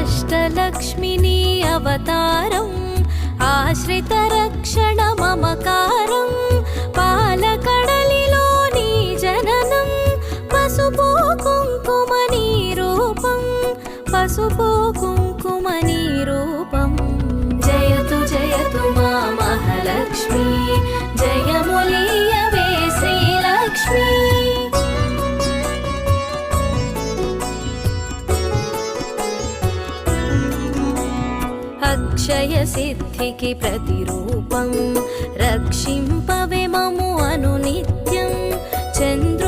అష్టలక్ష్మిని అవతారం ఆశ్రిత రక్షణ మమకారం పాలకడలిలో నీ జననం పసుపు కుంకుమ నీ రూపం పసుపు కుంకుమ నీ రూపం జయతు జయతు మా మహాలక్ష్మి జయములీయవే శ్రీలక్ష్మి అక్షయ సిద్ధికి ప్రతిరూపం రక్షింపవే మము అనునిత్యం చంద్ర